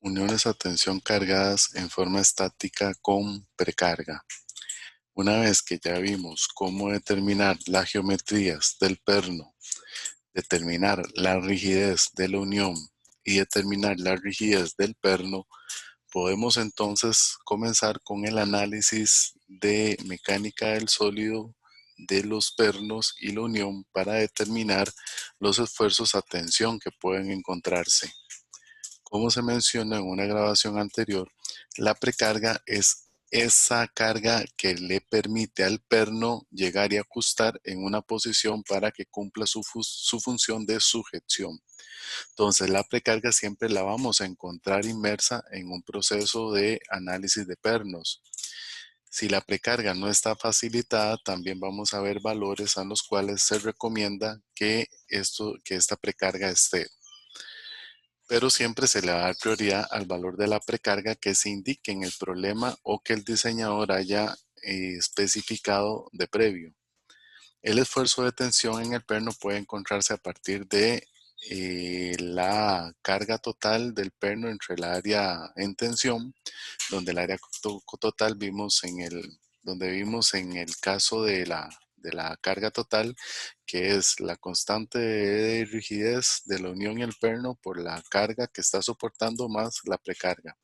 Uniones a tensión cargadas en forma estática con precarga. Una vez que ya vimos cómo determinar las geometrías del perno, determinar la rigidez de la unión y determinar la rigidez del perno, podemos entonces comenzar con el análisis de mecánica del sólido de los pernos y la unión para determinar los esfuerzos a tensión que pueden encontrarse. Como se menciona en una grabación anterior, la precarga es esa carga que le permite al perno llegar y ajustar en una posición para que cumpla su función de sujeción. Entonces, la precarga siempre la vamos a encontrar inmersa en un proceso de análisis de pernos. Si la precarga no está facilitada, también vamos a ver valores a los cuales se recomienda que esta precarga esté. Pero siempre se le va a dar prioridad al valor de la precarga que se indique en el problema o que el diseñador haya especificado de previo. El esfuerzo de tensión en el perno puede encontrarse a partir de la carga total del perno entre el área en tensión, donde el área total donde vimos en el caso de la carga total, que es la constante de rigidez de la unión y el perno por la carga que está soportando más la precarga.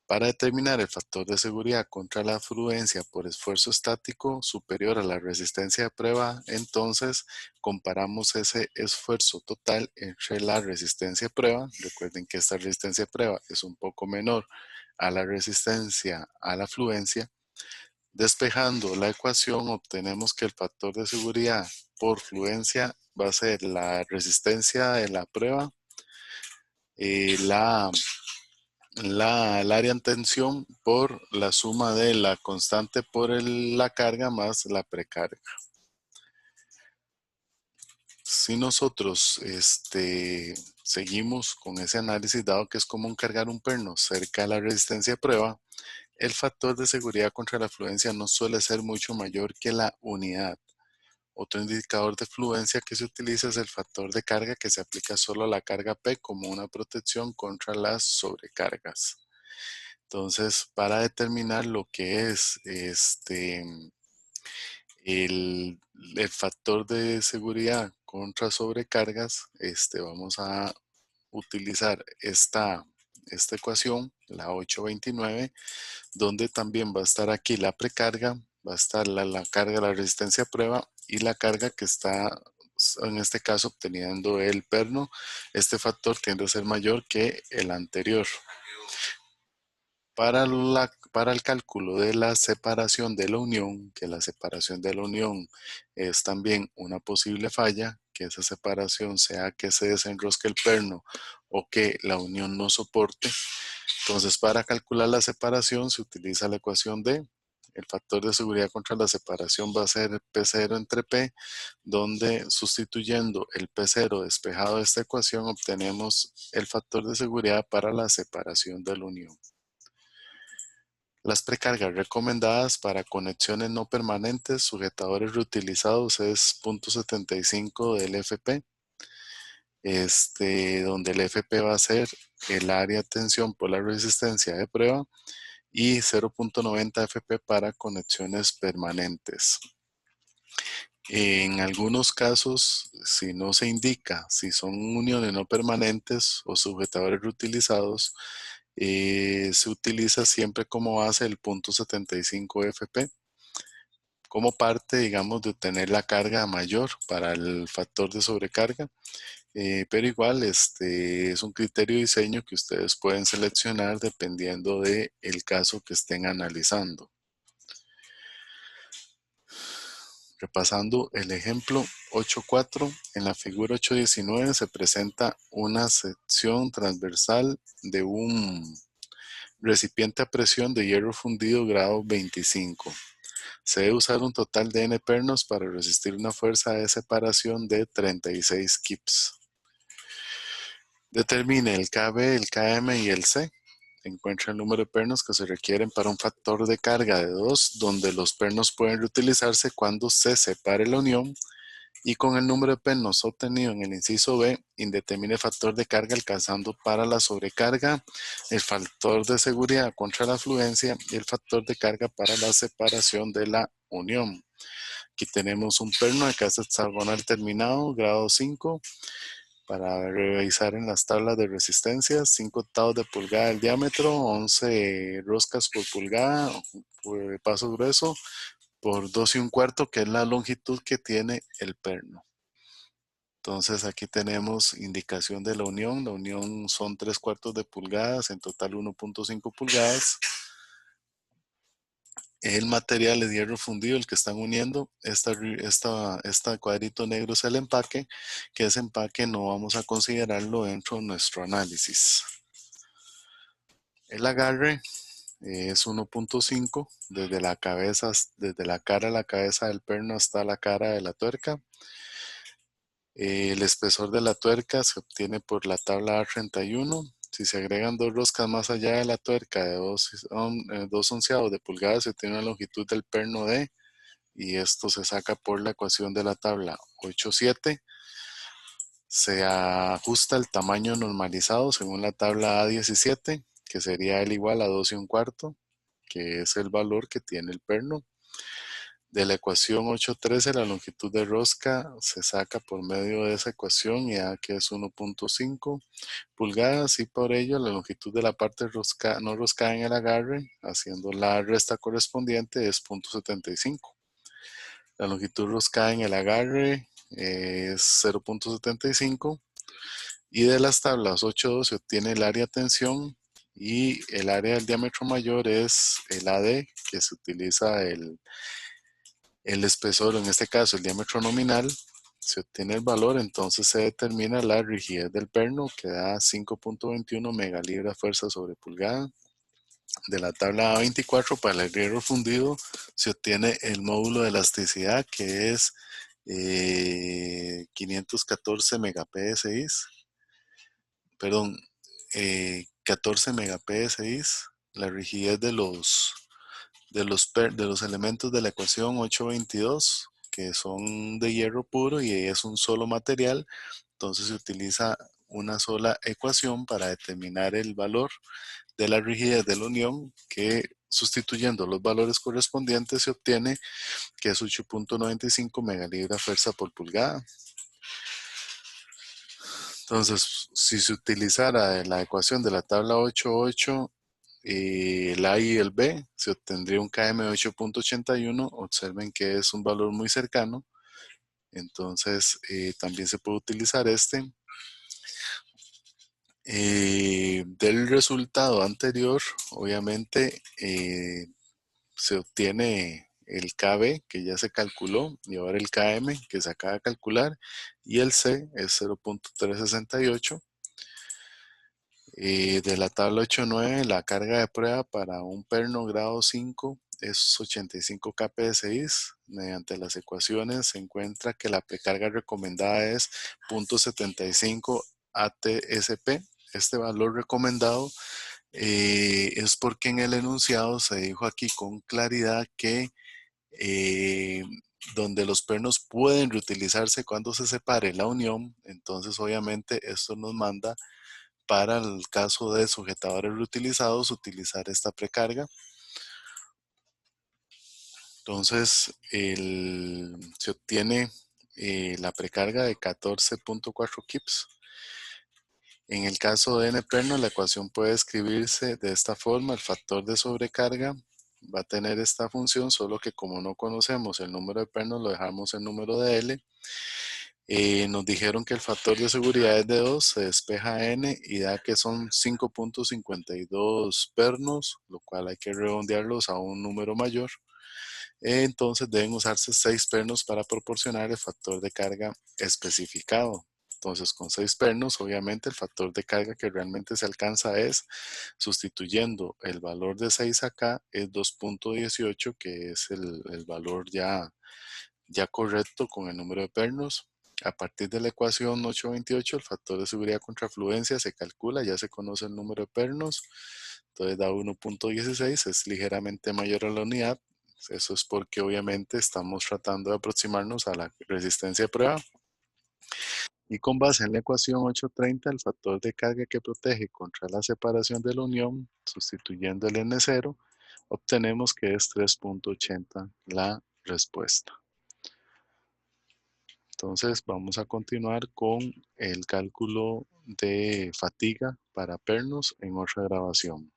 Para determinar el factor de seguridad contra la fluencia por esfuerzo estático superior a la resistencia de prueba, entonces comparamos ese esfuerzo total entre la resistencia de prueba. Recuerden que esta resistencia de prueba es un poco menor a la resistencia a la fluencia. Despejando la ecuación, obtenemos que el factor de seguridad por fluencia va a ser la resistencia de la prueba, el área en tensión por la suma de la constante por la carga más la precarga. Si nosotros seguimos con ese análisis, dado que es común cargar un perno cerca de la resistencia de prueba, el factor de seguridad contra la fluencia no suele ser mucho mayor que la unidad. Otro indicador de fluencia que se utiliza es el factor de carga, que se aplica solo a la carga P como una protección contra las sobrecargas. Entonces, para determinar lo que es el factor de seguridad contra sobrecargas, vamos a utilizar esta ecuación, la 829, donde también va a estar aquí la precarga, va a estar la carga de la resistencia a prueba y la carga que está, en este caso, obteniendo el perno. Este factor tiende a ser mayor que el anterior. Para el cálculo de la separación de la unión, que la separación de la unión es también una posible falla, que esa separación sea que se desenrosque el perno o que la unión no soporte. Entonces, para calcular la separación se utiliza la ecuación de el factor de seguridad contra la separación va a ser P0 entre P, donde sustituyendo el P0 despejado de esta ecuación obtenemos el factor de seguridad para la separación de la unión. Las precargas recomendadas para conexiones no permanentes, sujetadores reutilizados, es 0.75 del FP, donde el FP va a ser el área de tensión por la resistencia de prueba y 0.90 FP para conexiones permanentes. En algunos casos, si no se indica si son uniones no permanentes o sujetadores reutilizados, se utiliza siempre como base el 0.75 FP como parte, digamos, de obtener la carga mayor para el factor de sobrecarga. Pero igual es un criterio de diseño que ustedes pueden seleccionar dependiendo del caso que estén analizando. Repasando el ejemplo 8.4, en la figura 8.19 se presenta una sección transversal de un recipiente a presión de hierro fundido grado 25. Se debe usar un total de N pernos para resistir una fuerza de separación de 36 kips. Determine el KB, el KM y el C. Encuentra el número de pernos que se requieren para un factor de carga de 2, donde los pernos pueden reutilizarse cuando se separe la unión. y con el número de pernos obtenido en el inciso B, indetermine el factor de carga alcanzando para la sobrecarga, el factor de seguridad contra la afluencia y el factor de carga para la separación de la unión. Aquí tenemos un perno de casa hexagonal terminado, grado 5, para revisar en las tablas de resistencia, 5 octavos de pulgada el diámetro, 11 roscas por pulgada, por paso grueso, por 2 1/4, que es la longitud que tiene el perno. Entonces aquí tenemos indicación de la unión. La unión son 3/4 de pulgadas, en total 1.5 pulgadas. El material es hierro fundido, el que están uniendo. Esta cuadrito negro es el empaque, que ese empaque no vamos a considerarlo dentro de nuestro análisis. El agarre es 1.5 desde la cara a la cabeza del perno hasta la cara de la tuerca. El espesor de la tuerca se obtiene por la tabla A31. Si se agregan 2 roscas más allá de la tuerca de 2 onceavos de pulgada, se obtiene una longitud del perno D, y esto se saca por la ecuación de la tabla 8.7. Se ajusta el tamaño normalizado según la tabla A17, que sería el igual a 2 1/4, que es el valor que tiene el perno. De la ecuación 8.13, la longitud de rosca se saca por medio de esa ecuación, ya que es 1.5 pulgadas, y por ello la longitud de la parte no roscada en el agarre, haciendo la resta correspondiente, es 0.75. La longitud roscada en el agarre es 0.75, y de las tablas 8.2 se obtiene el área de tensión, y el área del diámetro mayor es el AD, que se utiliza el espesor, en este caso el diámetro nominal. Se obtiene el valor, entonces se determina la rigidez del perno, que da 5.21 megalibras fuerza sobre pulgada. De la tabla A24, para el hierro fundido, se obtiene el módulo de elasticidad, que es 514 megapsi, perdón, 14 megapsi. La rigidez de los elementos de la ecuación 822, que son de hierro puro y es un solo material, entonces se utiliza una sola ecuación para determinar el valor de la rigidez de la unión, que sustituyendo los valores correspondientes se obtiene que es 8.95 megalibras fuerza por pulgada. Entonces, si se utilizara la ecuación de la tabla 8.8, el A y el B, se obtendría un km de 8.81. Observen que es un valor muy cercano. Entonces, también se puede utilizar este. Del resultado anterior, obviamente, se obtiene el KB, que ya se calculó, y ahora el KM, que se acaba de calcular, y el C es 0.368. De la tabla 8.9, la carga de prueba para un perno grado 5 es 85 kpsi. Mediante las ecuaciones se encuentra que la precarga recomendada es 0.75 ATSP. Este valor recomendado es porque en el enunciado se dijo aquí con claridad que donde los pernos pueden reutilizarse cuando se separe la unión, entonces obviamente esto nos manda para el caso de sujetadores reutilizados utilizar esta precarga. Entonces se obtiene la precarga de 14.4 kips. En el caso de n-perno, la ecuación puede escribirse de esta forma: el factor de sobrecarga va a tener esta función, solo que como no conocemos el número de pernos, lo dejamos en número de L. Nos dijeron que el factor de seguridad es de 2, se despeja n y da que son 5.52 pernos, lo cual hay que redondearlos a un número mayor. Entonces deben usarse 6 pernos para proporcionar el factor de carga especificado. Entonces, con 6 pernos, obviamente el factor de carga que realmente se alcanza es, sustituyendo el valor de 6 acá, es 2.18, que es el valor ya correcto con el número de pernos. A partir de la ecuación 828, el factor de seguridad contra afluencia se calcula, ya se conoce el número de pernos, entonces da 1.16, es ligeramente mayor a la unidad. Eso es porque obviamente estamos tratando de aproximarnos a la resistencia de prueba. Y con base en la ecuación 830, el factor de carga que protege contra la separación de la unión, sustituyendo el N0, obtenemos que es 3.80 la respuesta. Entonces vamos a continuar con el cálculo de fatiga para pernos en otra grabación.